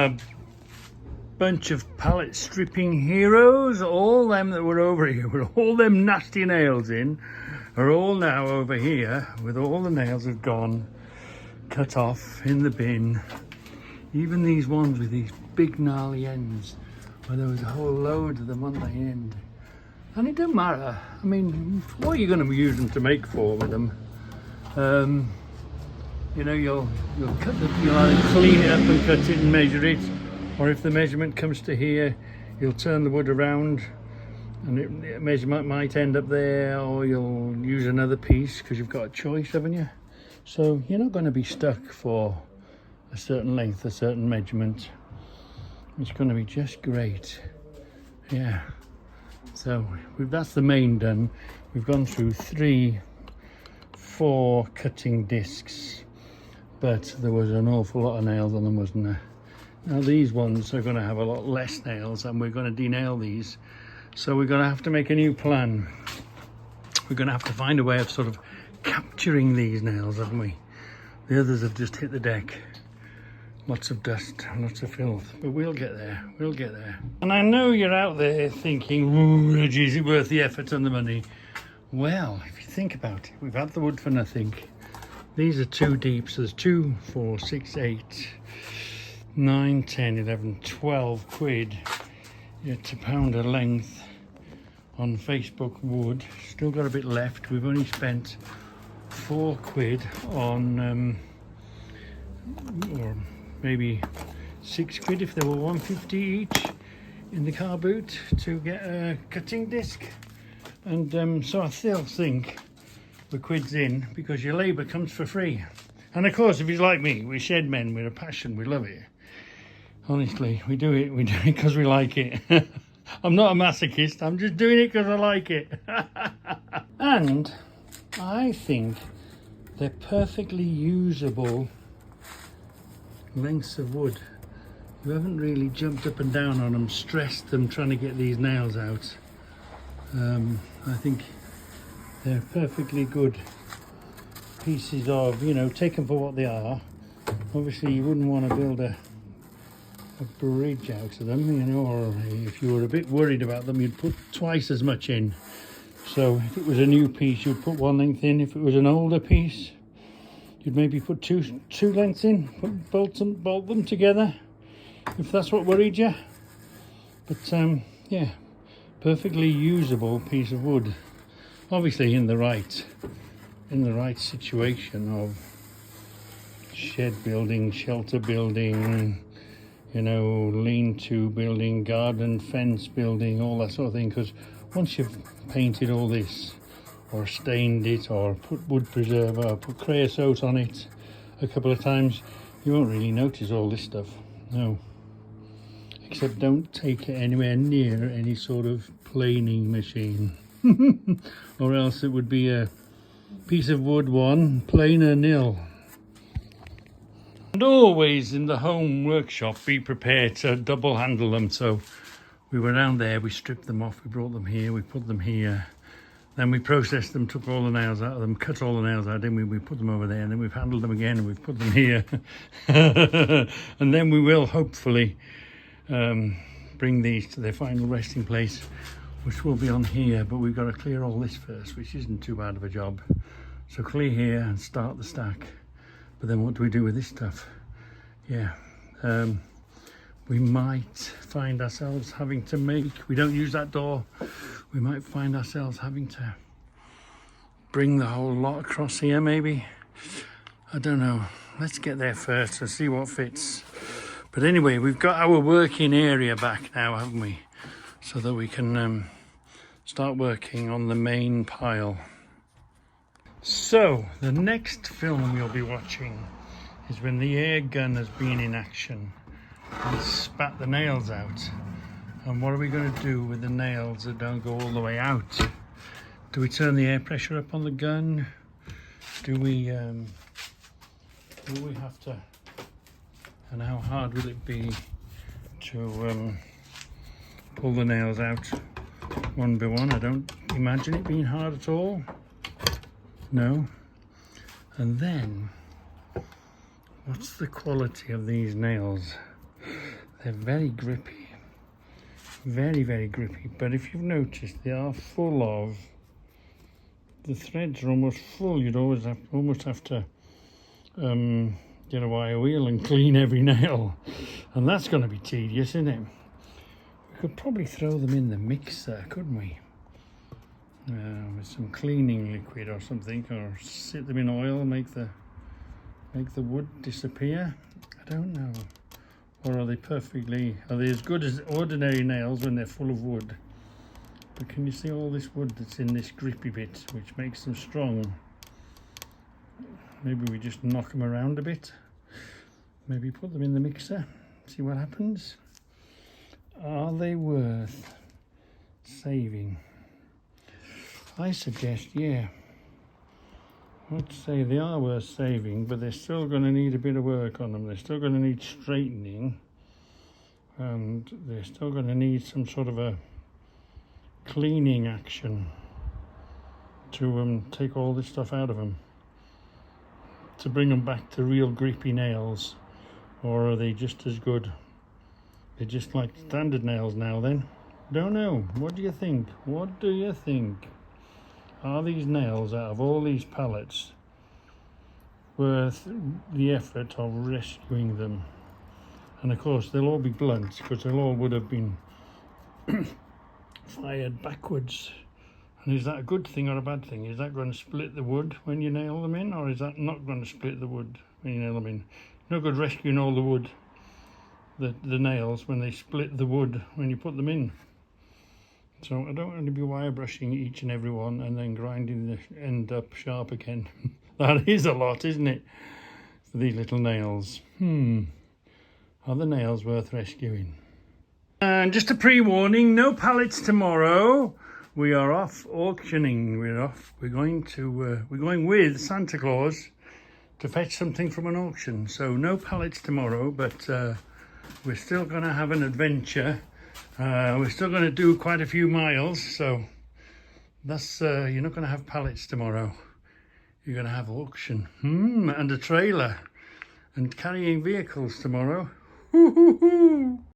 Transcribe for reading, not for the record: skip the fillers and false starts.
a bunch of pallet stripping heroes. All them that were over here with all them nasty nails in are all now over here with all the nails have gone, cut off in the bin. Even these ones with these big gnarly ends, where there was a whole load of them on the end. And it don't matter. I mean, what are you going to use them to make for with them? You know, you'll either clean it up and cut it and measure it, or if the measurement comes to here, you'll turn the wood around and the measurement might end up there, or you'll use another piece because you've got a choice, haven't you? So you're not going to be stuck for a certain length, a certain measurement. It's going to be just great. Yeah. So that's the main done. We've gone through 4 cutting discs, but there was an awful lot of nails on them, wasn't there? Now these ones are going to have a lot less nails, and we're going to denail these. So we're going to have to make a new plan. We're going to have to find a way of sort of capturing these nails, haven't we? The others have just hit the deck. Lots of dust, lots of filth, but we'll get there, we'll get there. And I know you're out there thinking, ooh, Reggie, is it worth the effort and the money? Well, if you think about it, we've had the wood for nothing. These are 2 deep, so there's 2, 4, 6, 8, 9, 10, 11, 12 quid. It's £1 a length on Facebook wood. Still got a bit left. We've only spent 4 quid on, or maybe 6 quid if they were 150 each in the car boot to get a cutting disc. And so I still think the quid's in, because your labour comes for free. And of course, if he's like me, we're shed men with a passion, we love it. Honestly, we do it because we like it. I'm not a masochist, I'm just doing it because I like it. And I think they're perfectly usable lengths of wood. You haven't really jumped up and down on them, stressed them trying to get these nails out. I think they're perfectly good pieces of, you know, take them for what they are. Obviously you wouldn't want to build a bridge out of them, you know, or if you were a bit worried about them, you'd put twice as much in. So if it was a new piece, you'd put 1 length in. If it was an older piece, you'd maybe put two lengths in, bolt them together, if that's what worried you. But yeah, perfectly usable piece of wood. Obviously in the right situation of shed building, shelter building, you know, lean-to building, garden fence building, all that sort of thing. Because once you've painted all this, or stained it, or put wood preserver, or put creosote on it a couple of times, you won't really notice all this stuff. No. Except don't take it anywhere near any sort of planing machine. Or else it would be a piece of wood 1, planer 0. And always in the home workshop, be prepared to double handle them. So we were down there, we stripped them off, we brought them here, we put them here. Then we processed them, took all the nails out of them, cut all the nails out, then we put them over there, and then we've handled them again and we've put them here. And then we will hopefully bring these to their final resting place, which will be on here, but we've got to clear all this first, which isn't too bad of a job. So clear here and start the stack. But then what do we do with this stuff? Yeah, we might find ourselves having to we don't use that door, we might find ourselves having to bring the whole lot across here maybe. I don't know, let's get there first and see what fits. But anyway, we've got our working area back now, haven't we? So that we can start working on the main pile. So the next film you'll be watching is when the air gun has been in action and spat the nails out. And what are we going to do with the nails that don't go all the way out? Do we turn the air pressure up on the gun? Do we have to, and how hard will it be to pull the nails out one by one? I don't imagine it being hard at all. No. And then, what's the quality of these nails? They're very grippy. Very, very grippy. But if you've noticed, they are full of... The threads are almost full. You'd almost have to get a wire wheel and clean every nail. And that's going to be tedious, isn't it? We could probably throw them in the mixer, couldn't we? With some cleaning liquid or something, or sit them in oil, make the wood disappear. I don't know. Or are they as good as ordinary nails when they're full of wood? But can you see all this wood that's in this grippy bit, which makes them strong? Maybe we just knock them around a bit. Maybe put them in the mixer, see what happens. Are they worth saving? I suggest, yeah. I'd say they are worth saving, but they're still going to need a bit of work on them. They're still going to need straightening, and they're still going to need some sort of a cleaning action to take all this stuff out of them, to bring them back to real grippy nails. Or are they just as good? They're just like standard nails now then? Don't know. What do you think? What do you think? Are these nails, out of all these pallets, worth the effort of rescuing them? And of course they'll all be blunt, because they all would have been fired backwards. And is that a good thing or a bad thing? Is that going to split the wood when you nail them in, or is that not going to split the wood when you nail them in? No good rescuing all the wood, the nails, when they split the wood when you put them in. So I don't want to be wire brushing each and every one and then grinding the end up sharp again. That is a lot, isn't it, for these little nails? Are the nails worth rescuing? And just a pre-warning, no pallets tomorrow. We are off auctioning. We're going with Santa Claus to fetch something from an auction. So no pallets tomorrow, but we're still going to have an adventure. We're still going to do quite a few miles, so that's you're not going to have pallets tomorrow. You're going to have auction and a trailer and carrying vehicles tomorrow.